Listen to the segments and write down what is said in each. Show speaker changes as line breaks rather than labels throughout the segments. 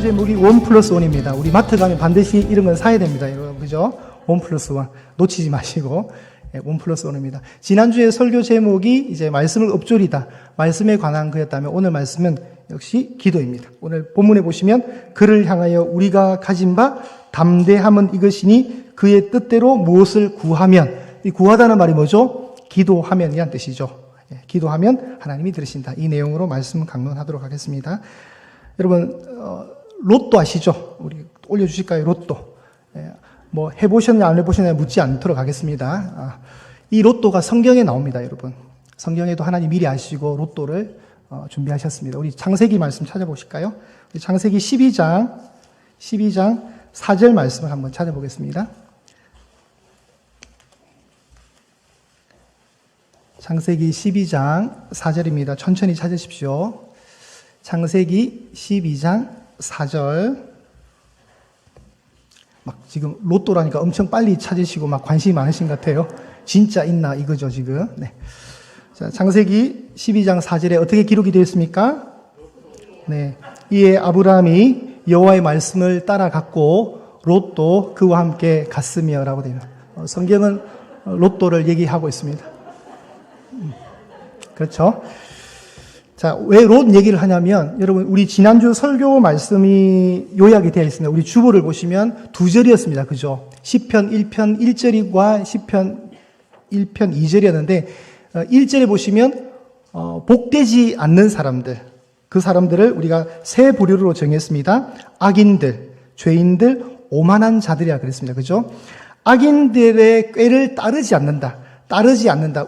제목이 1+1입니다. 우리 마트 가면 반드시 이런 건 사야 됩니다. 여러분, 그죠? 1+1. 놓치지 마시고. 1+1입니다. 지난주에 설교 제목이 이제 말씀을 읊조리다. 말씀에 관한 거였다면 오늘 말씀은 역시 기도입니다. 오늘 본문에 보시면 그를 향하여 우리가 가진 바 담대함은 이것이니 그의 뜻대로 무엇을 구하면, 이 구하다는 말이 뭐죠? 기도하면이란 뜻이죠. 기도하면 하나님이 들으신다. 이 내용으로 말씀 강론하도록 하겠습니다. 여러분, 로또 아시죠? 우리 올려주실까요? 로또. 뭐 해보셨냐 안 해보셨냐 묻지 않도록 하겠습니다. 이 로또가 성경에 나옵니다, 여러분. 성경에도 하나님 미리 아시고 로또를 준비하셨습니다. 우리 창세기 말씀 찾아보실까요? 우리 창세기 12장 4절 말씀을 한번 찾아보겠습니다. 창세기 12장 4절입니다. 천천히 찾으십시오. 창세기 12장 4절. 막 지금 로또라니까 엄청 빨리 찾으시고 막 관심이 많으신 것 같아요. 진짜 있나 이거죠, 지금. 네. 자, 창세기 12장 4절에 어떻게 기록이 되어 있습니까? 네. 이에 아브라함이 여호와의 말씀을 따라갔고 롯도 그와 함께 갔으며라고 되어 있습니다. 성경은 로또를 얘기하고 있습니다. 그렇죠? 자, 왜 롯 얘기를 하냐면, 여러분, 우리 지난주 설교 말씀이 요약이 되어 있습니다. 우리 주보를 보시면 두 절이었습니다. 그죠? 시편 1편 1절과 시편 1편 2절이었는데, 1절에 보시면, 복되지 않는 사람들, 그 사람들을 우리가 세 부류로 정했습니다. 악인들, 죄인들, 오만한 자들이라 그랬습니다. 그죠? 악인들의 꾀를 따르지 않는다.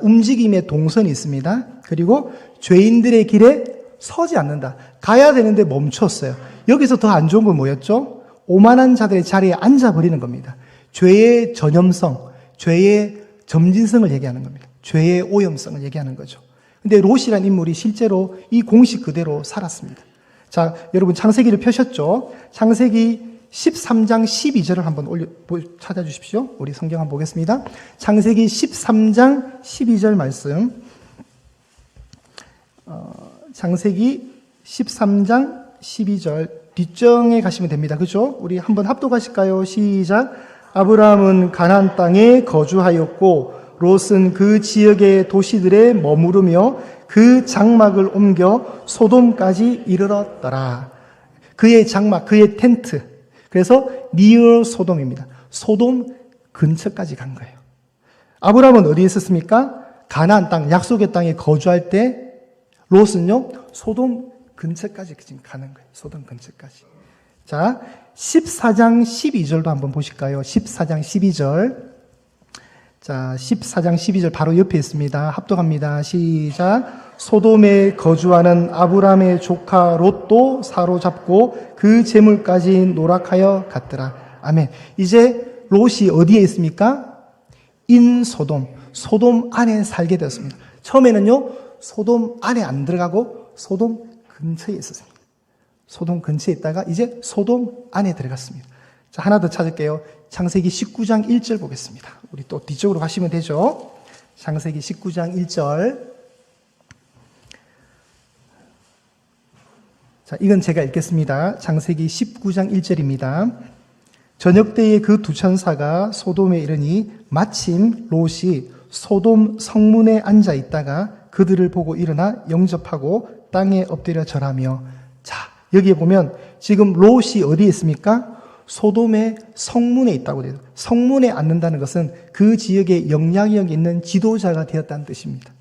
움직임의 동선이 있습니다. 그리고 죄인들의 길에 서지 않는다. 가야 되는데 멈췄어요. 여기서 더 안 좋은 건 뭐였죠? 오만한 자들의 자리에 앉아버리는 겁니다. 죄의 전염성, 죄의 점진성을 얘기하는 겁니다. 죄의 오염성을 얘기하는 거죠. 근데 롯이라는 인물이 실제로 이 공식 그대로 살았습니다. 자, 여러분 창세기를 펴셨죠? 창세기 13장 12절을 한번 찾아주십시오. 우리 성경 한번 보겠습니다. 창세기 13장 12절 말씀. 창세기 13장 12절 뒷정에 가시면 됩니다. 그죠? 우리 한번 합독하실까요? 시작. 아브라함은 가나안 땅에 거주하였고 롯은 그 지역의 도시들에 머무르며 그 장막을 옮겨 소돔까지 이르렀더라. 그의 장막, 그의 텐트. 그래서 니어 소돔입니다. 소돔 근처까지 간 거예요. 아브라함은 어디에 있었습니까? 가나안 땅, 약속의 땅에 거주할 때 롯은요, 소돔 근처까지 지금 가는 거예요. 소돔 근처까지. 자, 14장 12절도 한번 보실까요? 14장 12절. 자, 14장 12절 바로 옆에 있습니다. 합독합니다. 시작. 소돔에 거주하는 아브라함의 조카 롯도 사로잡고 그 재물까지 노락하여 갔더라. 아멘. 이제 롯이 어디에 있습니까? 인소돔. 소돔 안에 살게 되었습니다. 처음에는요, 소돔 안에 안 들어가고 소돔 근처에 있었습니다. 소돔 근처에 있다가 이제 소돔 안에 들어갔습니다. 자, 하나 더 찾을게요. 창세기 19장 1절 보겠습니다. 우리 또 뒤쪽으로 가시면 되죠. 창세기 19장 1절. 자, 이건 제가 읽겠습니다. 창세기 19장 1절입니다. 저녁 때에 그 두 천사가 소돔에 이르니 마침 롯이 소돔 성문에 앉아 있다가 그들을 보고 일어나 영접하고 땅에 엎드려 절하며. 자, 여기에 보면 지금 롯이 어디에 있습니까? 소돔의 성문에 있다고 돼요. 성문에 앉는다는 것은 그 지역에 영향력 있는 지도자가 되었다는 뜻입니다.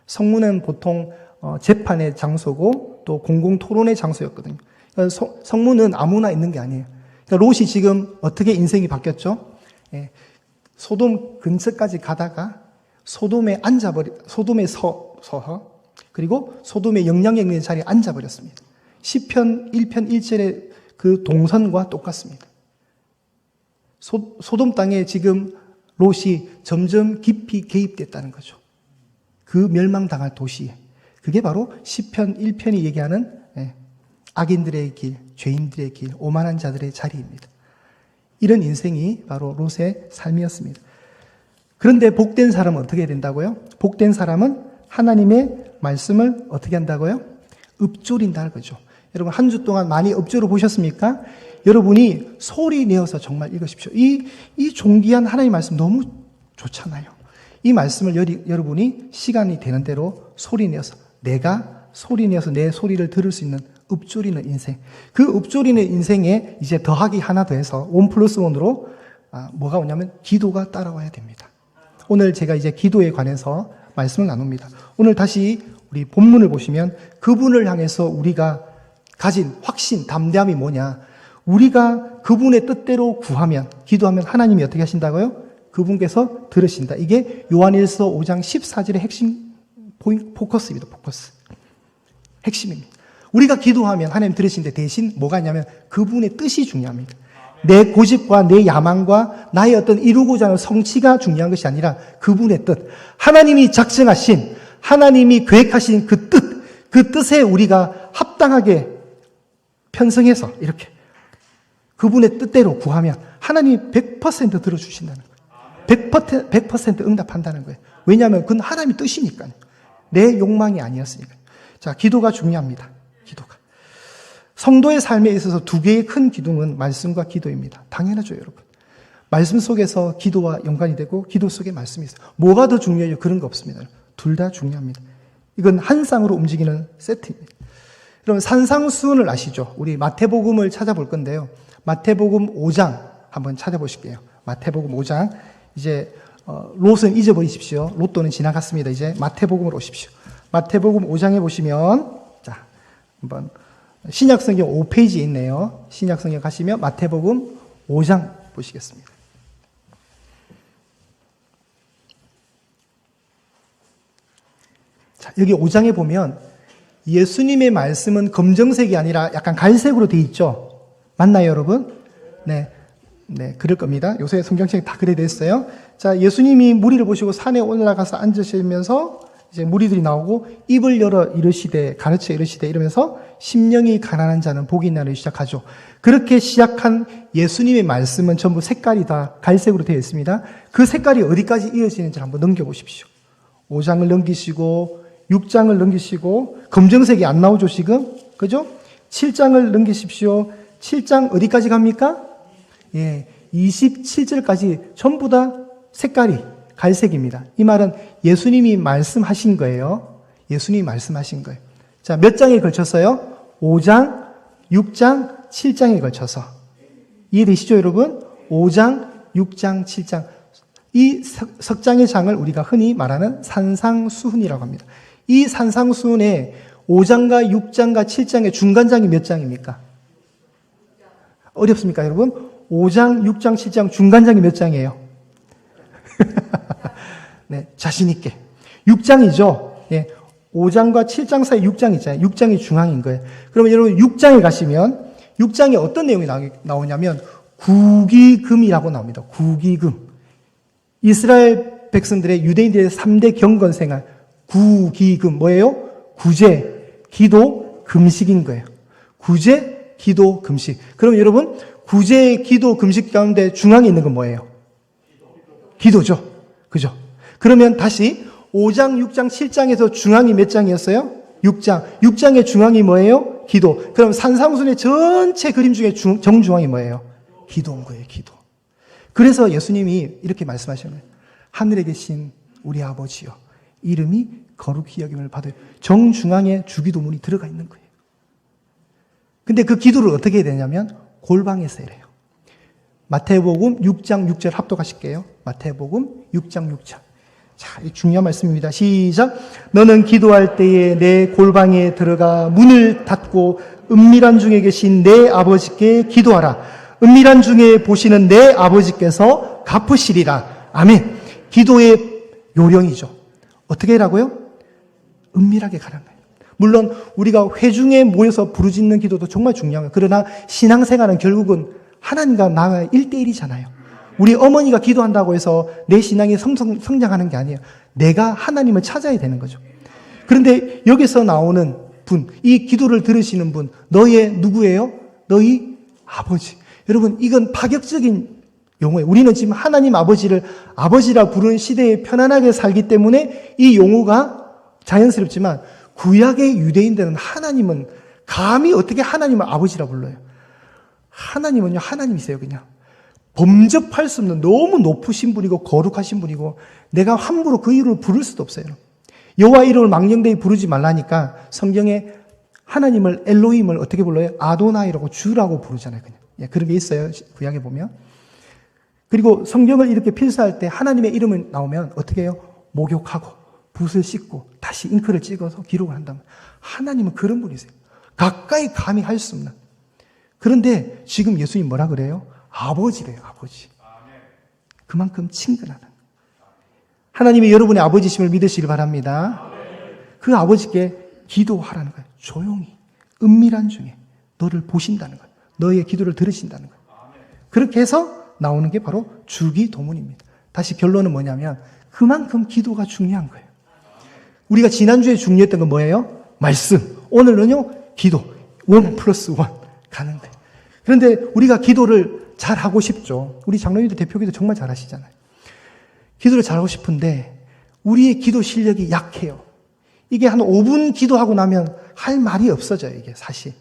성문은 보통 재판의 장소고 또 공공 토론의 장소였거든요. 그러니까 성문은 아무나 있는 게 아니에요. 그러니까 롯이 지금 어떻게 인생이 바뀌었죠? 소돔 근처까지 가다가 소돔에 서서 그리고 소돔의 영향력 있는 자리에 앉아버렸습니다. 시편 1편 1절의 그 동선과 똑같습니다. 소돔 땅에 지금 롯이 점점 깊이 개입됐다는 거죠. 그 멸망당할 도시에. 그게 바로 시편 1편이 얘기하는 악인들의 길, 죄인들의 길, 오만한 자들의 자리입니다. 이런 인생이 바로 롯의 삶이었습니다. 그런데 복된 사람은 어떻게 된다고요? 복된 사람은 하나님의 말씀을 어떻게 한다고요? 읊조린다는 거죠. 여러분 한 주 동안 많이 읍조로 보셨습니까? 여러분이 소리 내어서 정말 읽으십시오. 이 존귀한 하나님의 말씀 너무 좋잖아요. 이 말씀을 여러분이 시간이 되는 대로 소리 내어서 내가 소리 내어서 내 소리를 들을 수 있는 읍조리는 인생. 그 읍조리는 인생에 이제 더하기 하나 더해서 1+1으로 뭐가 오냐면 기도가 따라와야 됩니다. 오늘 제가 이제 기도에 관해서 말씀을 나눕니다. 오늘 다시 우리 본문을 보시면 그분을 향해서 우리가 가진 확신, 담대함이 뭐냐. 우리가 그분의 뜻대로 구하면, 기도하면 하나님이 어떻게 하신다고요? 그분께서 들으신다. 이게 요한일서 5장 14절의 핵심 포커스입니다. 포커스. 핵심입니다. 우리가 기도하면 하나님 들으신데 대신 뭐가 있냐면 그분의 뜻이 중요합니다. 내 고집과 내 야망과 나의 어떤 이루고자 하는 성취가 중요한 것이 아니라 그분의 뜻. 하나님이 작정하신, 하나님이 계획하신 그 뜻에 우리가 합당하게 편성해서 이렇게 그분의 뜻대로 구하면 하나님이 100% 들어주신다는 거예요. 100% 응답한다는 거예요. 왜냐하면 그건 하나님의 뜻이니까요. 내 욕망이 아니었으니까요. 자, 기도가 중요합니다. 기도가. 성도의 삶에 있어서 두 개의 큰 기둥은 말씀과 기도입니다. 당연하죠, 여러분. 말씀 속에서 기도와 연관이 되고 기도 속에 말씀이 있어요. 뭐가 더 중요해요? 그런 거 없습니다. 둘 다 중요합니다. 이건 한 쌍으로 움직이는 세트입니다. 여러분 산상수훈을 아시죠? 우리 마태복음을 찾아볼 건데요. 마태복음 5장 한번 찾아보실게요. 마태복음 5장. 이제 롯은 잊어버리십시오. 롯도는 지나갔습니다. 이제 마태복음으로 오십시오. 마태복음 5장에 보시면 자, 한번 신약성경 5페이지에 있네요. 신약성경 가시면 마태복음 5장 보시겠습니다. 자, 여기 5장에 보면 예수님의 말씀은 검정색이 아니라 약간 갈색으로 되어 있죠. 맞나요, 여러분? 네. 네, 그럴 겁니다. 요새 성경책에 다 그래 됐어요. 자, 예수님이 무리를 보시고 산에 올라가서 앉으시면서 이제 무리들이 나오고 입을 열어 이르시되 가르쳐 이르시되 이러면서 심령이 가난한 자는 복이 있나를 시작하죠. 그렇게 시작한 예수님의 말씀은 전부 색깔이 다 갈색으로 되어 있습니다. 그 색깔이 어디까지 이어지는지 한번 넘겨보십시오. 5장을 넘기시고 6장을 넘기시고 검정색이 안 나오죠 지금? 그죠? 7장을 넘기십시오. 7장 어디까지 갑니까? 예, 27절까지 전부 다 색깔이 갈색입니다. 이 말은 예수님이 말씀하신 거예요. 예수님이 말씀하신 거예요. 자, 몇 장에 걸쳐서요? 5장, 6장, 7장에 걸쳐서. 이해되시죠, 여러분? 5장, 6장, 7장. 이 석 장의 장을 우리가 흔히 말하는 산상수훈이라고 합니다. 이 산상수훈의 5장과 6장과 7장의 중간장이 몇 장입니까? 어렵습니까, 여러분? 5장, 6장, 7장 중간장이 몇 장이에요? 네, 자신있게. 6장이죠. 예, 5장과 7장 사이 6장 있잖아요. 6장이 중앙인 거예요. 그러면 여러분 6장에 가시면 6장에 어떤 내용이 나오냐면 구기금이라고 나옵니다. 구기금. 이스라엘 백성들의 유대인들의 3대 경건생활. 구기금. 뭐예요? 구제, 기도, 금식인 거예요. 구제, 기도, 금식. 그럼 여러분 구제, 기도, 금식 가운데 중앙에 있는 건 뭐예요? 기도죠. 그죠? 그러면 다시 5장, 6장, 7장에서 중앙이 몇 장이었어요? 6장. 6장의 중앙이 뭐예요? 기도. 그럼 산상수훈의 전체 그림 중에 정중앙이 뭐예요? 기도인 거예요, 기도. 그래서 예수님이 이렇게 말씀하시는 거예요. 하늘에 계신 우리 아버지여, 이름이 거룩히 여김을 받아요. 정중앙에 주기도문이 들어가 있는 거예요. 근데 그 기도를 어떻게 해야 되냐면 골방에서 해요. 마태복음 6장 6절 합독하실게요. 마태복음 6장 6절. 자, 이 중요한 말씀입니다. 시작. 너는 기도할 때에 내 골방에 들어가 문을 닫고 은밀한 중에 계신 내 아버지께 기도하라. 은밀한 중에 보시는 내 아버지께서 갚으시리라. 아멘. 기도의 요령이죠. 어떻게 하라고요? 은밀하게 가라는 거예요. 물론 우리가 회중에 모여서 부르짖는 기도도 정말 중요한 거예요. 그러나 신앙생활은 결국은 하나님과 나의 1대1이잖아요. 우리 어머니가 기도한다고 해서 내 신앙이 성장하는 게 아니에요. 내가 하나님을 찾아야 되는 거죠. 그런데 여기서 나오는 분, 이 기도를 들으시는 분, 너의 누구예요? 너희 아버지. 여러분, 이건 파격적인 용어예요. 우리는 지금 하나님 아버지를 아버지라 부르는 시대에 편안하게 살기 때문에 이 용어가 자연스럽지만 구약의 유대인들은 하나님은 감히 어떻게 하나님을 아버지라 불러요? 하나님은요, 하나님이세요, 그냥. 범접할 수 없는 너무 높으신 분이고 거룩하신 분이고 내가 함부로 그 이름을 부를 수도 없어요. 여호와 이름을 망령되이 부르지 말라니까 성경에 하나님을 엘로힘을 어떻게 불러요? 아도나이라고 주라고 부르잖아요. 그냥. 예, 그런 게 있어요. 구약에 보면. 그리고 성경을 이렇게 필사할 때 하나님의 이름을 나오면 어떻게 해요? 목욕하고 붓을 씻고 다시 잉크를 찍어서 기록을 한다면 하나님은 그런 분이세요. 가까이 감히 할 수 없는. 그런데 지금 예수님 뭐라 그래요? 아버지래요. 아버지. 그만큼 친근하다. 하나님이 여러분의 아버지심을 믿으시길 바랍니다. 그 아버지께 기도하라는 거예요. 조용히 은밀한 중에 너를 보신다는 거예요. 너의 기도를 들으신다는 거예요. 그렇게 해서 나오는 게 바로 주기도문입니다. 다시 결론은 뭐냐면 그만큼 기도가 중요한 거예요. 우리가 지난주에 중요했던 건 뭐예요? 말씀. 오늘은요 기도. 1+1 가는 거예요. 그런데 우리가 기도를 잘하고 싶죠. 우리 장로님들 대표기도 정말 잘하시잖아요. 기도를 잘하고 싶은데 우리의 기도 실력이 약해요. 이게 한 5분 기도하고 나면 할 말이 없어져요. 이게 사실.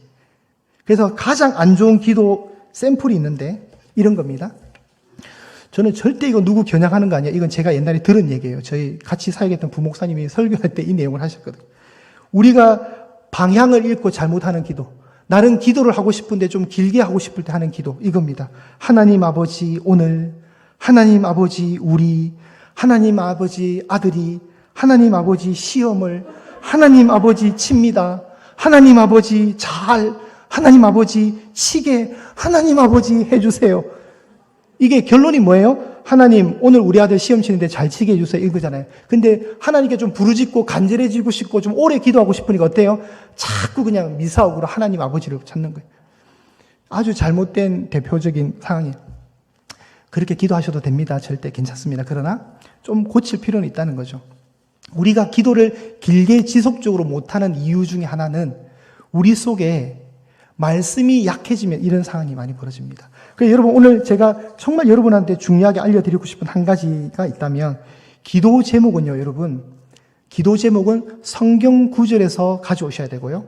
그래서 가장 안 좋은 기도 샘플이 있는데 이런 겁니다. 저는 절대 이거 누구 겨냥하는 거 아니에요. 이건 제가 옛날에 들은 얘기예요. 저희 같이 사역했던 부목사님이 설교할 때 이 내용을 하셨거든요. 우리가 방향을 잃고 잘못하는 기도. 나는 기도를 하고 싶은데 좀 길게 하고 싶을 때 하는 기도. 이겁니다. 하나님 아버지 오늘, 하나님 아버지 우리, 하나님 아버지 아들이, 하나님 아버지 시험을, 하나님 아버지 칩니다. 하나님 아버지 잘, 하나님 아버지 치게, 하나님 아버지 해주세요. 이게 결론이 뭐예요? 하나님 오늘 우리 아들 시험 치는데 잘 치게 해주세요 이거잖아요. 근데 하나님께 좀 부르짖고 간절해지고 싶고 좀 오래 기도하고 싶으니까 어때요? 자꾸 그냥 미사옥으로 하나님 아버지를 찾는 거예요. 아주 잘못된 대표적인 상황이에요. 그렇게 기도하셔도 됩니다. 절대 괜찮습니다. 그러나 좀 고칠 필요는 있다는 거죠. 우리가 기도를 길게 지속적으로 못하는 이유 중에 하나는 우리 속에 말씀이 약해지면 이런 상황이 많이 벌어집니다. 그래서 여러분 오늘 제가 정말 여러분한테 중요하게 알려드리고 싶은 한 가지가 있다면 기도 제목은요 여러분 기도 제목은 성경 구절에서 가져오셔야 되고요.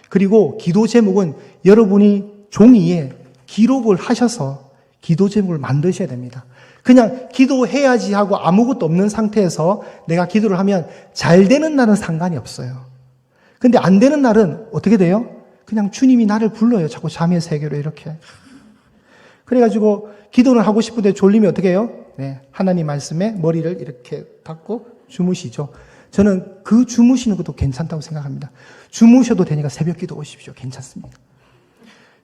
그리고 기도 제목은 여러분이 종이에 기록을 하셔서 기도 제목을 만드셔야 됩니다. 그냥 기도해야지 하고 아무것도 없는 상태에서 내가 기도를 하면 잘 되는 날은 상관이 없어요. 근데 안 되는 날은 어떻게 돼요? 그냥 주님이 나를 불러요. 자꾸 잠의 세계로 이렇게. 그래가지고 기도를 하고 싶은데 졸리면 어떻게 해요? 네, 하나님 말씀에 머리를 이렇게 닫고 주무시죠. 저는 그 주무시는 것도 괜찮다고 생각합니다. 주무셔도 되니까 새벽 기도 오십시오. 괜찮습니다.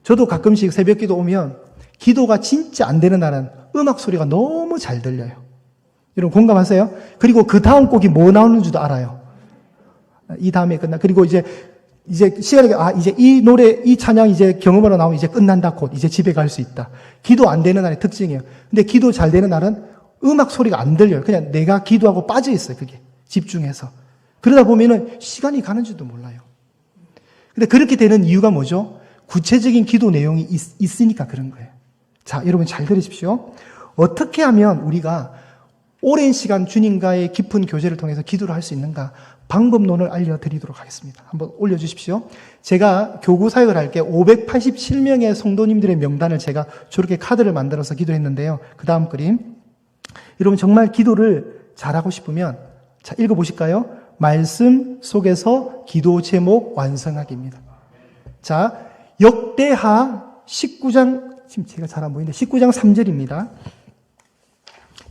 저도 가끔씩 새벽 기도 오면 기도가 진짜 안 되는 날은 음악 소리가 너무 잘 들려요. 여러분 공감하세요? 그리고 그 다음 곡이 뭐 나오는지도 알아요. 이 다음에 끝나. 그리고 이제 시간이, 이제 이 노래, 이 찬양 이제 경험으로 나오면 이제 끝난다, 곧. 이제 집에 갈 수 있다. 기도 안 되는 날의 특징이에요. 근데 기도 잘 되는 날은 음악 소리가 안 들려요. 그냥 내가 기도하고 빠져 있어요, 그게. 집중해서. 그러다 보면은 시간이 가는지도 몰라요. 근데 그렇게 되는 이유가 뭐죠? 구체적인 기도 내용이 있으니까 그런 거예요. 자, 여러분 잘 들으십시오. 어떻게 하면 우리가 오랜 시간 주님과의 깊은 교제를 통해서 기도를 할 수 있는가? 방법론을 알려드리도록 하겠습니다. 한번 올려주십시오. 제가 교구 사역을 할 때 587명의 성도님들의 명단을 제가 저렇게 카드를 만들어서 기도했는데요. 그 다음 그림. 여러분 정말 기도를 잘하고 싶으면 자 읽어보실까요? 말씀 속에서 기도 제목 완성하기입니다. 자, 역대하 19장, 지금 제가 잘 안 보이는데 19장 3절입니다.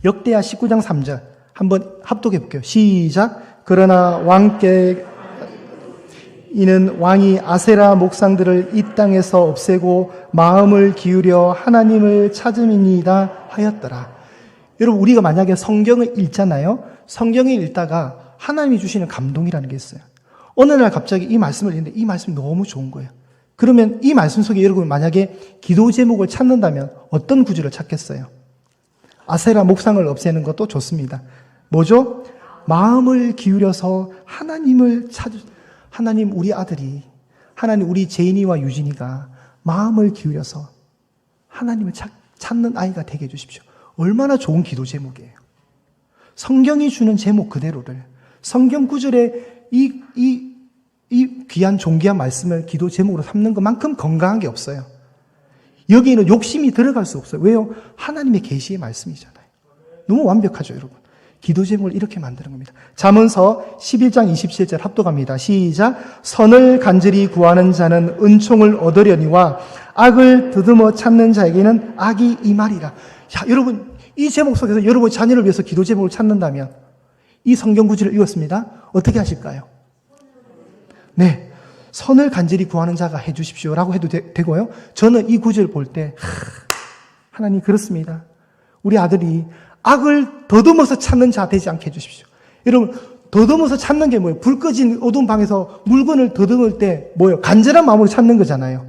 역대하 19장 3절. 한번 합독해 볼게요. 시작. 그러나 왕께 이는 왕이 아세라 목상들을 이 땅에서 없애고 마음을 기울여 하나님을 찾음이니이다 하였더라. 여러분 우리가 만약에 성경을 읽잖아요. 성경을 읽다가 하나님이 주시는 감동이라는 게 있어요. 어느 날 갑자기 이 말씀을 읽는데 이 말씀이 너무 좋은 거예요. 그러면 이 말씀 속에 여러분 만약에 기도 제목을 찾는다면 어떤 구절을 찾겠어요? 아세라 목상을 없애는 것도 좋습니다. 뭐죠? 마음을 기울여서 하나님을 하나님 우리 아들이, 하나님 우리 제인이와 유진이가 마음을 기울여서 하나님을 찾는 아이가 되게 해주십시오. 얼마나 좋은 기도 제목이에요. 성경이 주는 제목 그대로를 성경 구절에 이 이 귀한 존귀한 말씀을 기도 제목으로 삼는 것만큼 건강한 게 없어요. 여기에는 욕심이 들어갈 수 없어요. 왜요? 하나님의 계시의 말씀이잖아요. 너무 완벽하죠, 여러분. 기도 제목을 이렇게 만드는 겁니다. 잠언서 11장 27절 합독합니다. 시작. 선을 간절히 구하는 자는 은총을 얻으려니와 악을 더듬어 찾는 자에게는 악이 임하리라. 자, 여러분, 이 제목 속에서 여러분 자녀를 위해서 기도 제목을 찾는다면 이 성경 구절을 읽었습니다. 어떻게 하실까요? 네. 선을 간절히 구하는 자가 해 주십시오라고 해도 되고요. 저는 이 구절을 볼 때 하나님 그렇습니다. 우리 아들이 악을 더듬어서 찾는 자 되지 않게 해주십시오. 여러분, 더듬어서 찾는 게 뭐예요? 불 꺼진 어두운 방에서 물건을 더듬을 때 뭐예요? 간절한 마음으로 찾는 거잖아요.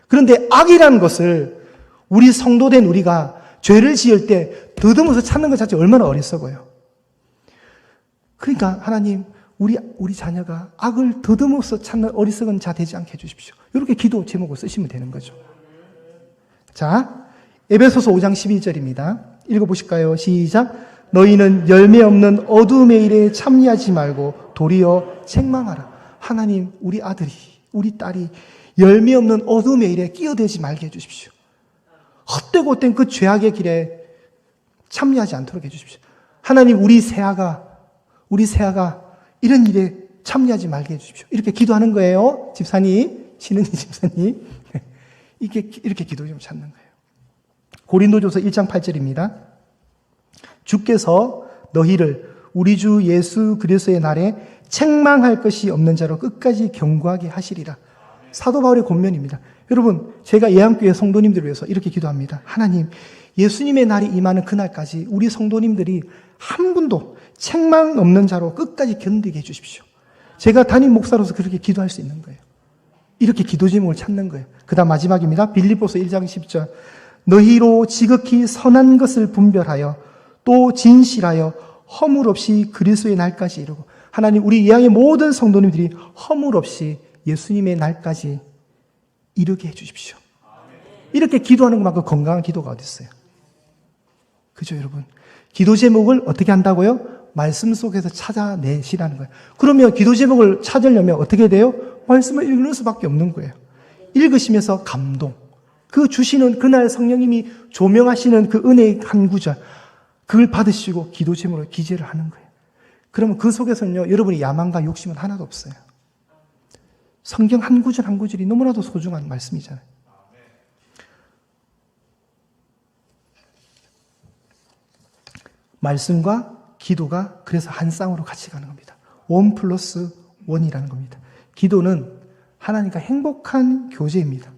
그런데 악이라는 것을 우리 성도된 우리가 죄를 지을 때 더듬어서 찾는 것 자체가 얼마나 어리석어요. 그러니까 하나님, 우리 자녀가 악을 더듬어서 찾는 어리석은 자 되지 않게 해주십시오. 이렇게 기도 제목을 쓰시면 되는 거죠. 자, 에베소서 5장 12절입니다. 읽어보실까요? 시작. 너희는 열매 없는 어둠의 일에 참여하지 말고 도리어 책망하라. 하나님, 우리 아들이, 우리 딸이 열매 없는 어둠의 일에 끼어들지 말게 해주십시오. 헛되고 헛된 그 죄악의 길에 참여하지 않도록 해주십시오. 하나님, 우리 새아가 이런 일에 참여하지 말게 해주십시오. 이렇게 기도하는 거예요. 집사님, 신은희 집사님. 이렇게 기도 좀 찾는 거예요. 고린도전서 1장 8절입니다. 주께서 너희를 우리 주 예수 그리스도의 날에 책망할 것이 없는 자로 끝까지 경고하게 하시리라. 사도 바울의 권면입니다. 여러분, 제가 예한교회 성도님들을 위해서 이렇게 기도합니다. 하나님, 예수님의 날이 임하는 그날까지 우리 성도님들이 한 분도 책망 없는 자로 끝까지 견디게 해주십시오. 제가 담임 목사로서 그렇게 기도할 수 있는 거예요. 이렇게 기도 제목을 찾는 거예요. 그 다음 마지막입니다. 빌립보서 1장 10절. 너희로 지극히 선한 것을 분별하여 또 진실하여 허물 없이 그리스도의 날까지 이루고. 하나님, 우리 예양의 모든 성도님들이 허물 없이 예수님의 날까지 이루게 해주십시오. 이렇게 기도하는 것만큼 건강한 기도가 어디 있어요? 그죠, 여러분? 기도 제목을 어떻게 한다고요? 말씀 속에서 찾아내시라는 거예요. 그러면 기도 제목을 찾으려면 어떻게 돼요? 말씀을 읽는 수밖에 없는 거예요. 읽으시면서 감동, 그 주시는 그날 성령님이 조명하시는 그 은혜의 한 구절, 그걸 받으시고 기도 제목으로 기재를 하는 거예요. 그러면 그 속에서는요, 여러분의 야망과 욕심은 하나도 없어요. 성경 한 구절 한 구절이 너무나도 소중한 말씀이잖아요. 말씀과 기도가 그래서 한 쌍으로 같이 가는 겁니다. 1+1이라는 겁니다. 기도는 하나님과 행복한 교제입니다.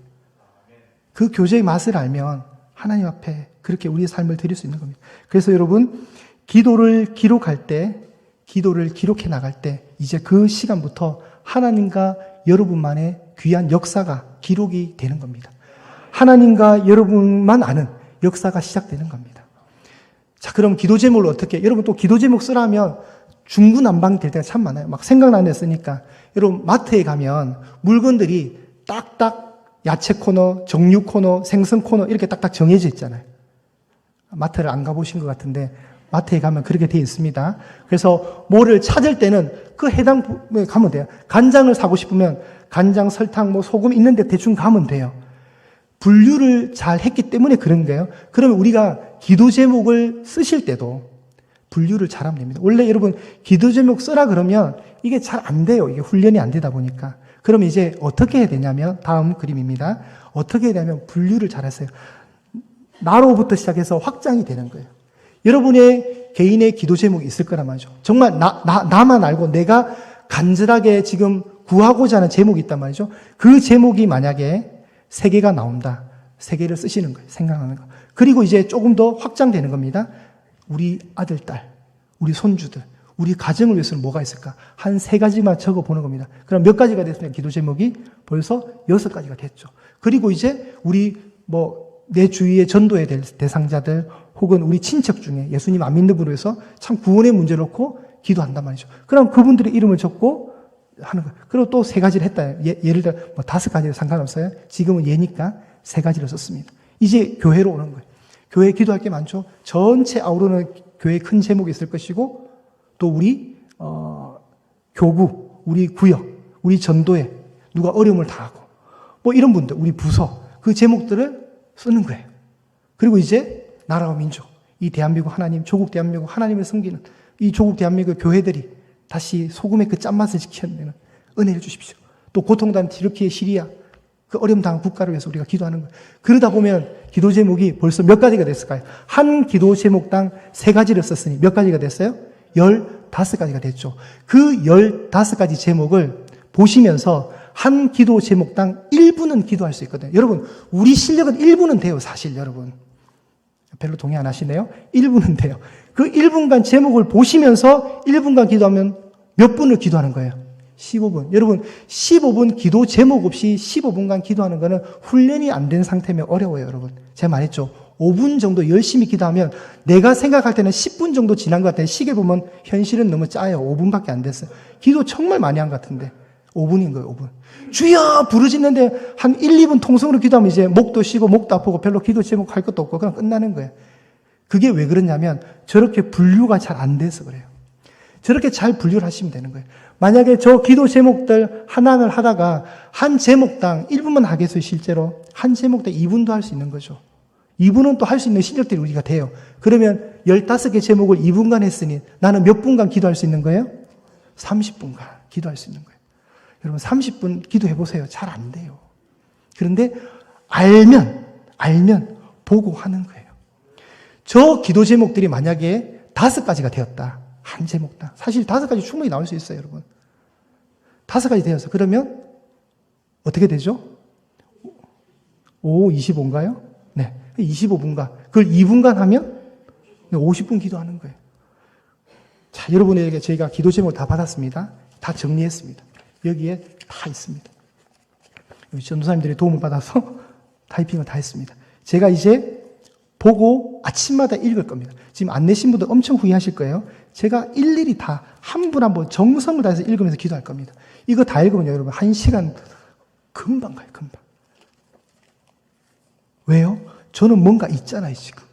그 교제의 맛을 알면 하나님 앞에 그렇게 우리의 삶을 드릴 수 있는 겁니다. 그래서 여러분, 기도를 기록할 때, 기도를 기록해 나갈 때 이제 그 시간부터 하나님과 여러분만의 귀한 역사가 기록이 되는 겁니다. 하나님과 여러분만 아는 역사가 시작되는 겁니다. 자, 그럼 기도 제목을 어떻게, 여러분 또 기도 제목 쓰라면 중구난방이 될 때가 참 많아요. 막 생각나는 데 쓰니까. 여러분 마트에 가면 물건들이 딱딱 야채 코너, 정육 코너, 생선 코너 이렇게 딱딱 정해져 있잖아요. 마트를 안 가보신 것 같은데 마트에 가면 그렇게 되어 있습니다. 그래서 뭐를 찾을 때는 그 해당 부분에 가면 돼요. 간장을 사고 싶으면 간장, 설탕, 뭐 소금 있는데 대충 가면 돼요. 분류를 잘 했기 때문에 그런 거예요. 그러면 우리가 기도 제목을 쓰실 때도 분류를 잘하면 됩니다. 원래 여러분 기도 제목 쓰라 그러면 이게 잘 안 돼요. 이게 훈련이 안 되다 보니까. 그럼 이제 어떻게 해야 되냐면 다음 그림입니다. 어떻게 해야 되냐면 분류를 잘하세요. 나로부터 시작해서 확장이 되는 거예요. 여러분의 개인의 기도 제목이 있을 거란 말이죠. 정말 나만 알고 내가 간절하게 지금 구하고자 하는 제목이 있단 말이죠. 그 제목이 만약에 3개가 나온다. 3개를 쓰시는 거예요. 생각하는 거. 그리고 이제 조금 더 확장되는 겁니다. 우리 아들, 딸, 우리 손주들, 우리 가정을 위해서는 뭐가 있을까? 한 3가지만 적어보는 겁니다. 그럼 몇 가지가 됐습니까? 기도 제목이 벌써 6가지가 됐죠. 그리고 이제 우리 내 주위의 전도에 될 대상자들 혹은 우리 친척 중에 예수님 안 믿는 분을 위해서 참 구원의 문제를 놓고 기도한단 말이죠. 그럼 그분들의 이름을 적고 하는 거예요. 그리고 또 3가지를 했다. 예를 들어 5가지를 상관없어요. 지금은 예니까 3가지를 썼습니다. 이제 교회로 오는 거예요. 교회에 기도할 게 많죠. 전체 아우르는 교회에 큰 제목이 있을 것이고 또 우리 교구, 우리 구역, 우리 전도에 누가 어려움을 당하고 뭐 이런 분들, 우리 부서 그 제목들을 쓰는 거예요. 그리고 이제 나라와 민족, 이 대한민국 하나님, 조국 대한민국 하나님을 섬기는 이 조국 대한민국 교회들이 다시 소금의 그 짠맛을 지켜내는 은혜를 주십시오. 또 고통당한 튀르키예, 시리아 그 어려움 당한 국가를 위해서 우리가 기도하는 거예요. 그러다 보면 기도 제목이 벌써 몇 가지가 됐을까요? 한 기도 제목당 3가지를 썼으니 몇 가지가 됐어요? 15가지가 됐죠. 그 15가지 제목을 보시면서 한 기도 제목당 1분은 기도할 수 있거든요. 여러분, 우리 실력은 1분은 돼요, 사실 여러분. 별로 동의 안 하시네요? 1분은 돼요. 그 1분간 제목을 보시면서 1분간 기도하면 몇 분을 기도하는 거예요? 15분. 여러분, 15분 기도 제목 없이 15분간 기도하는 거는 훈련이 안 된 상태면 어려워요, 여러분. 제가 말했죠. 5분 정도 열심히 기도하면 내가 생각할 때는 10분 정도 지난 것 같아요. 시계 보면 현실은 너무 짜요. 5분밖에 안 됐어요. 기도 정말 많이 한 것 같은데 5분인 거예요, 5분. 주여 부르짖는데 한 1, 2분 통성으로 기도하면 이제 목도 쉬고 목도 아프고 별로 기도 제목 할 것도 없고 그냥 끝나는 거예요. 그게 왜 그러냐면 저렇게 분류가 잘 안 돼서 그래요. 저렇게 잘 분류를 하시면 되는 거예요. 만약에 저 기도 제목들 하나를 하다가 한 제목당 1분만 하겠어요, 실제로. 한 제목당 2분도 할 수 있는 거죠. 2분은 또 할 수 있는 실력들이 우리가 돼요. 그러면 15개 제목을 2분간 했으니 나는 몇 분간 기도할 수 있는 거예요? 30분간 기도할 수 있는 거예요. 여러분 30분 기도해 보세요. 잘 안 돼요. 그런데 알면 보고 하는 거예요. 저 기도 제목들이 만약에 5가지가 되었다. 한 제목당. 사실 5가지 충분히 나올 수 있어요, 여러분. 5가지 되어서 그러면 어떻게 되죠? 25인가요? 네. 25분간. 그걸 2분간 하면 50분 기도하는 거예요. 자, 여러분에게 저희가 기도 제목을 다 받았습니다. 다 정리했습니다. 여기에 다 있습니다. 우리 전도사님들의 도움을 받아서 타이핑을 다 했습니다. 제가 이제 보고 아침마다 읽을 겁니다. 지금 안 내신 분들 엄청 후회하실 거예요. 제가 일일이 다 한 분 한 분 정성을 다해서 읽으면서 기도할 겁니다. 이거 다 읽으면 여러분 1시간 금방 가요, 금방. 왜요? 저는 뭔가 있잖아요, 지금.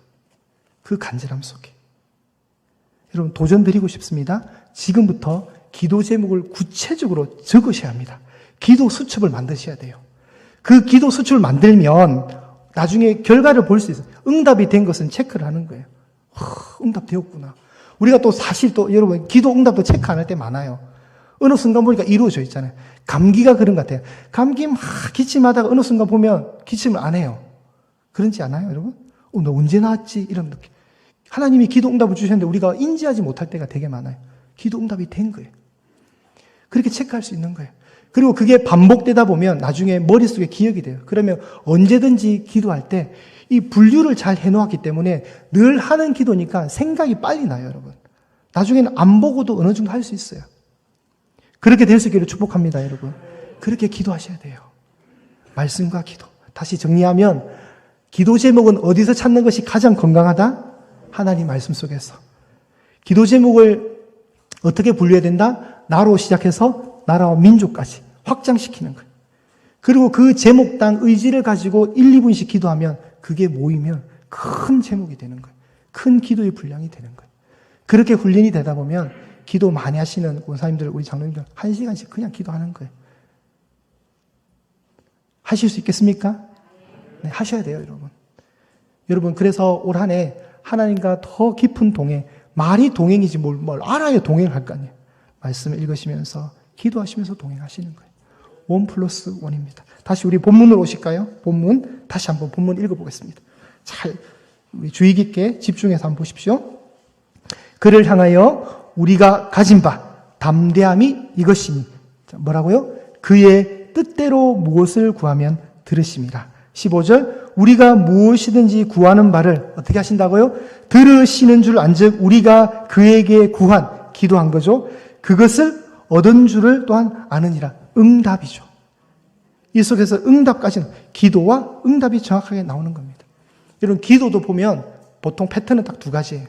그 간절함 속에. 여러분 도전 드리고 싶습니다. 지금부터 기도 제목을 구체적으로 적으셔야 합니다. 기도 수첩을 만드셔야 돼요. 그 기도 수첩을 만들면 나중에 결과를 볼 수 있어요. 응답이 된 것은 체크를 하는 거예요. 응답 되었구나. 우리가 또 사실 또 여러분 기도 응답도 체크 안 할 때 많아요. 어느 순간 보니까 이루어져 있잖아요. 감기가 그런 것 같아요. 감기 막 기침하다가 어느 순간 보면 기침을 안 해요. 그렇지 않아요, 여러분? 너 언제 나왔지? 이런 느낌. 하나님이 기도 응답을 주셨는데 우리가 인지하지 못할 때가 되게 많아요. 기도 응답이 된 거예요. 그렇게 체크할 수 있는 거예요. 그리고 그게 반복되다 보면 나중에 머릿속에 기억이 돼요. 그러면 언제든지 기도할 때 이 분류를 잘 해놓았기 때문에 늘 하는 기도니까 생각이 빨리 나요, 여러분. 나중에는 안 보고도 어느 정도 할 수 있어요. 그렇게 될 수 있기를 축복합니다, 여러분. 그렇게 기도하셔야 돼요. 말씀과 기도. 다시 정리하면 기도 제목은 어디서 찾는 것이 가장 건강하다? 하나님 말씀 속에서. 기도 제목을 어떻게 분류해야 된다? 나로 시작해서 나라와 민족까지 확장시키는 거예요. 그리고 그 제목당 의지를 가지고 1, 2분씩 기도하면 그게 모이면 큰 제목이 되는 거예요. 큰 기도의 분량이 되는 거예요. 그렇게 훈련이 되다 보면 기도 많이 하시는 권사님들, 우리 장로님들 1시간씩 그냥 기도하는 거예요. 하실 수 있겠습니까? 네, 하셔야 돼요, 여러분. 여러분, 그래서 올 한 해 하나님과 더 깊은 동행, 말이 동행이지 뭘 알아야 동행할 거 아니에요. 말씀을 읽으시면서 기도하시면서 동행하시는 거예요. 1+1입니다. 다시 우리 본문으로 오실까요? 본문, 다시 한번 본문 읽어보겠습니다. 잘, 우리 주의 깊게 집중해서 한번 보십시오. 그를 향하여 우리가 가진 바, 담대함이 이것이니. 자, 뭐라고요? 그의 뜻대로 무엇을 구하면 들으심이라. 15절, 우리가 무엇이든지 구하는 바를 어떻게 하신다고요? 들으시는 줄 안즉 우리가 그에게 구한, 기도한 거죠. 그것을 얻은 줄을 또한 아느니라. 응답이죠. 이 속에서 응답까지는 기도와 응답이 정확하게 나오는 겁니다. 여러분 기도도 보면 보통 패턴은 딱 2가지예요.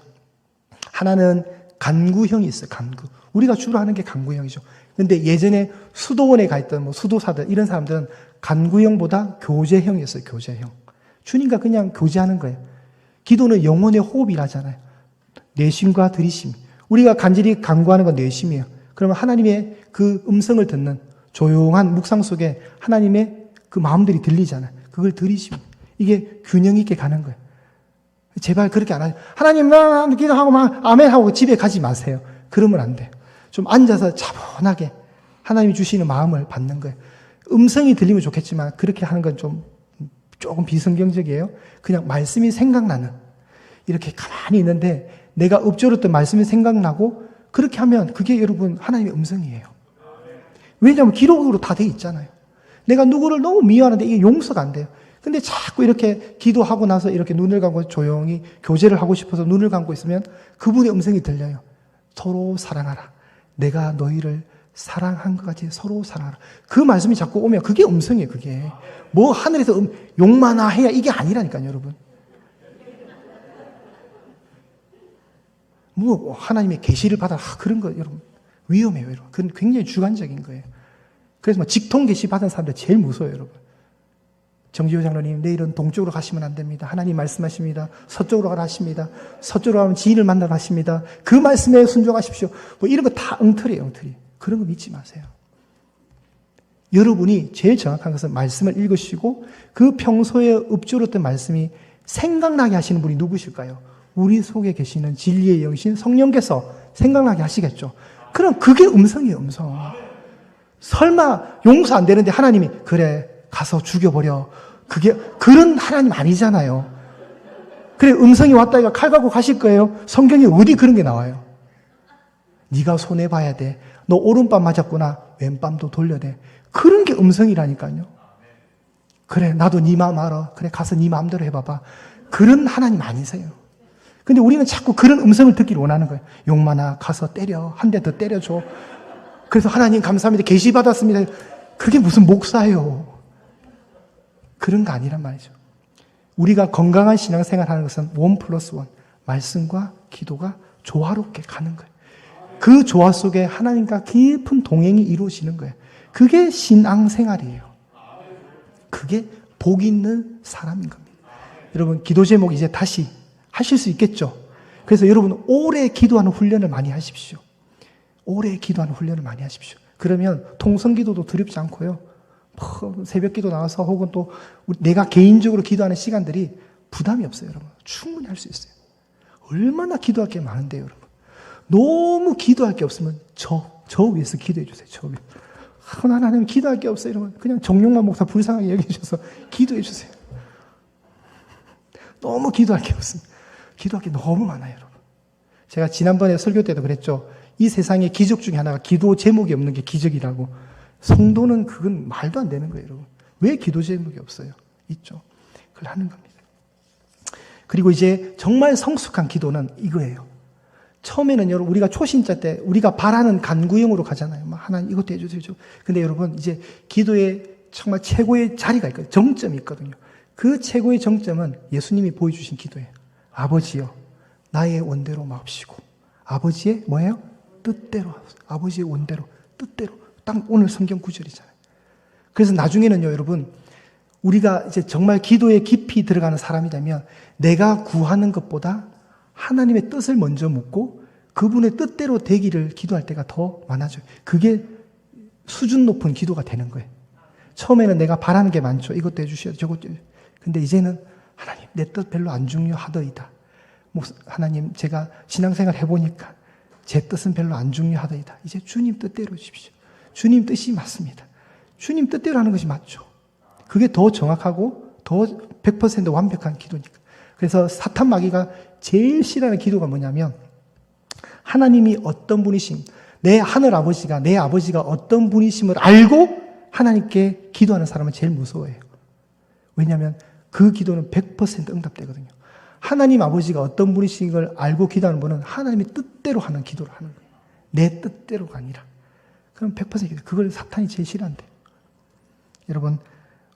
하나는 간구형이 있어요. 간구. 우리가 주로 하는 게 간구형이죠. 그런데 예전에 수도원에 가 있던 수도사들 이런 사람들은 간구형보다 교제형이었어요. 교제형. 주님과 그냥 교제하는 거예요. 기도는 영혼의 호흡이라잖아요. 내심과 들이심. 우리가 간절히 간구하는 건 내심이에요. 그러면 하나님의 그 음성을 듣는 조용한 묵상 속에 하나님의 그 마음들이 들리잖아요. 그걸 들이시면 이게 균형 있게 가는 거예요. 제발 그렇게 안 하세요. 하나님 나 기도하고 막 아멘 하고 집에 가지 마세요. 그러면 안 돼요. 좀 앉아서 차분하게 하나님이 주시는 마음을 받는 거예요. 음성이 들리면 좋겠지만 그렇게 하는 건 조금 비성경적이에요. 그냥 말씀이 생각나는, 이렇게 가만히 있는데 내가 읊조렸던 말씀이 생각나고 그렇게 하면 그게 여러분 하나님의 음성이에요. 왜냐하면 기록으로 다 돼 있잖아요. 내가 누구를 너무 미워하는데 이게 용서가 안 돼요. 근데 자꾸 이렇게 기도하고 나서 이렇게 눈을 감고 조용히 교제를 하고 싶어서 눈을 감고 있으면 그분의 음성이 들려요. 서로 사랑하라. 내가 너희를 사랑한 것 같이 서로 사랑하라. 그 말씀이 자꾸 오면 그게 음성이에요. 그게 뭐 하늘에서 욕마나 해야 이게 아니라니까요, 여러분. 뭐 하나님의 계시를 받아 그런 거 여러분 위험해요, 여러분. 그건 굉장히 주관적인 거예요. 그래서 뭐 직통 계시 받은 사람들 제일 무서워요, 여러분. 정지호 장로님, 내일은 동쪽으로 가시면 안 됩니다. 하나님 말씀하십니다. 서쪽으로 가라 하십니다. 서쪽으로 가면 지인을 만나러 하십니다. 그 말씀에 순종하십시오. 뭐 이런 거 다 엉터리예요, 엉터리. 그런 거 믿지 마세요. 여러분이 제일 정확한 것은 말씀을 읽으시고 그 평소에 읊조렸던 말씀이 생각나게 하시는 분이 누구실까요? 우리 속에 계시는 진리의 영신 성령께서 생각나게 하시겠죠. 그럼 그게 음성이에요, 음성. 설마 용서 안 되는데 하나님이 그래 가서 죽여버려. 그게 그런 하나님 아니잖아요. 그래 음성이 왔다 이거 칼 갖고 가실 거예요. 성경에 어디 그런 게 나와요. 네가 손해봐야 돼. 너 오른밤 맞았구나. 왼밤도 돌려야 돼. 그런 게 음성이라니까요. 그래 나도 네 마음 알아. 그래 가서 네 마음대로 해봐봐. 그런 하나님 아니세요. 근데 우리는 자꾸 그런 음성을 듣기를 원하는 거예요. 욕마나 가서 때려. 한 대 더 때려줘. 그래서 하나님 감사합니다. 계시 받았습니다. 그게 무슨 목사예요. 그런 거 아니란 말이죠. 우리가 건강한 신앙생활 하는 것은 1+1. 말씀과 기도가 조화롭게 가는 거예요. 그 조화 속에 하나님과 깊은 동행이 이루어지는 거예요. 그게 신앙생활이에요. 그게 복 있는 사람인 겁니다. 여러분 기도 제목 이제 다시 하실 수 있겠죠? 그래서 여러분 오래 기도하는 훈련을 많이 하십시오. 오래 기도하는 훈련을 많이 하십시오. 그러면 통성기도도 두렵지 않고요. 새벽 기도 나와서 혹은 또 내가 개인적으로 기도하는 시간들이 부담이 없어요, 여러분. 충분히 할 수 있어요. 얼마나 기도할 게 많은데요, 여러분. 너무 기도할 게 없으면 저 위에서 기도해 주세요, 저 위에. 하나님 기도할 게 없어요, 여러분. 그냥 정용만 목사 불쌍하게 여기셔서 기도해 주세요. 너무 기도할 게 없습니다. 기도할 게 너무 많아요, 여러분. 제가 지난번에 설교 때도 그랬죠. 이 세상의 기적 중에 하나가 기도 제목이 없는 게 기적이라고. 성도는 그건 말도 안 되는 거예요, 여러분. 왜 기도 제목이 없어요? 있죠. 그걸 하는 겁니다. 그리고 이제 정말 성숙한 기도는 이거예요. 처음에는 여러분 우리가 초신자 때 우리가 바라는 간구형으로 가잖아요. 막 하나님 이것도 해주세요. 근데 여러분 이제 기도에 정말 최고의 자리가 있거든요. 정점이 있거든요. 그 최고의 정점은 예수님이 보여주신 기도예요. 아버지여 나의 원대로 마옵시고 아버지의 뭐예요? 뜻대로 아버지의 원대로 뜻대로 딱 오늘 성경 구절이잖아요. 그래서 나중에는요 여러분 우리가 이제 정말 기도에 깊이 들어가는 사람이 되면 내가 구하는 것보다 하나님의 뜻을 먼저 묻고 그분의 뜻대로 되기를 기도할 때가 더 많아져요. 그게 수준 높은 기도가 되는 거예요. 처음에는 내가 바라는 게 많죠. 이것도 해주셔야 저것도 해주셔야. 근데 이제는 하나님 내 뜻 별로 안 중요하더이다. 하나님 제가 신앙생활 해보니까 제 뜻은 별로 안 중요하더이다. 이제 주님 뜻대로 해주십시오. 주님 뜻이 맞습니다. 주님 뜻대로 하는 것이 맞죠. 그게 더 정확하고 더 100% 완벽한 기도니까. 그래서 사탄 마귀가 제일 싫어하는 기도가 뭐냐면 하나님이 어떤 분이심, 내 하늘 아버지가 내 아버지가 어떤 분이심을 알고 하나님께 기도하는 사람은 제일 무서워해요. 왜냐하면 그 기도는 100% 응답되거든요. 하나님 아버지가 어떤 분이신 걸 알고 기도하는 분은 하나님의 뜻대로 하는 기도를 하는 거예요. 내 뜻대로가 아니라. 그럼 100% 기도. 그걸 사탄이 제일 싫어한대요. 여러분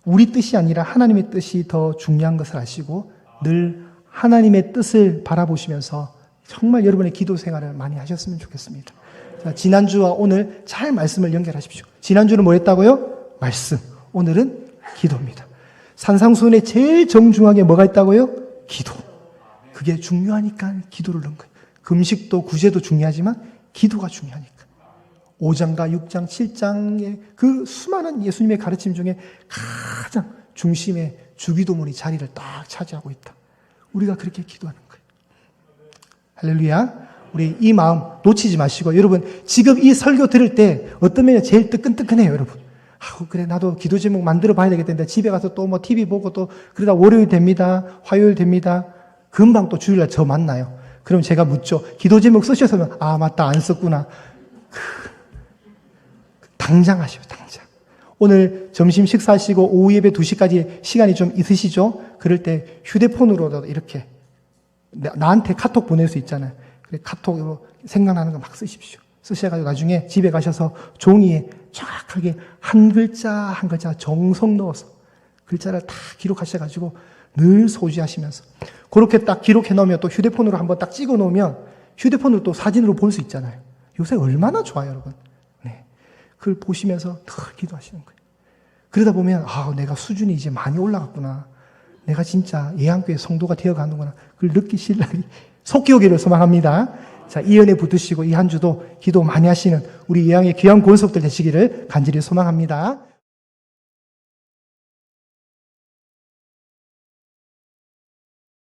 우리 뜻이 아니라 하나님의 뜻이 더 중요한 것을 아시고 늘 하나님의 뜻을 바라보시면서 정말 여러분의 기도 생활을 많이 하셨으면 좋겠습니다. 자, 지난주와 오늘 잘 말씀을 연결하십시오. 지난주는 뭐 했다고요? 말씀. 오늘은 기도입니다. 산상수훈에 제일 정중하게 뭐가 있다고요? 기도. 그게 중요하니까 기도를 넣은 거예요. 금식도 구제도 중요하지만 기도가 중요하니까. 5장과 6장, 7장의 그 수많은 예수님의 가르침 중에 가장 중심에 주기도문이 자리를 딱 차지하고 있다. 우리가 그렇게 기도하는 거예요. 할렐루야. 우리 이 마음 놓치지 마시고, 여러분 지금 이 설교 들을 때 어떤 면이 제일 뜨끈뜨끈해요, 여러분. 그래 나도 기도 제목 만들어 봐야 되겠다. 집에 가서 또 뭐 TV 보고 또 그러다 월요일 됩니다. 화요일 됩니다. 금방 또 주일날 저 만나요. 그럼 제가 묻죠. 기도 제목 쓰셔서면 맞다 안 썼구나. 당장 하시오, 당장. 오늘 점심 식사하시고 오후 예배 2시까지 시간이 좀 있으시죠? 그럴 때 휴대폰으로도 이렇게 나한테 카톡 보낼 수 있잖아요. 그래 카톡으로 생각나는 거 막 쓰십시오. 쓰셔가지고 나중에 집에 가셔서 종이에 정확하게 한 글자 한 글자 정성 넣어서 글자를 다 기록하셔가지고 늘 소지하시면서 그렇게 딱 기록해 놓으면 또 휴대폰으로 한번 딱 찍어 놓으면 휴대폰으로 또 사진으로 볼 수 있잖아요. 요새 얼마나 좋아요, 여러분. 네. 그걸 보시면서 늘 기도하시는 거예요. 그러다 보면 내가 수준이 이제 많이 올라갔구나. 내가 진짜 예한교회 성도가 되어가는구나. 그걸 느끼실 날이 속히 오기를 소망합니다. 자, 이 은혜 붙드시고 이 한 주도 기도 많이 하시는 우리 예양의 귀한 권속들 되시기를 간절히 소망합니다.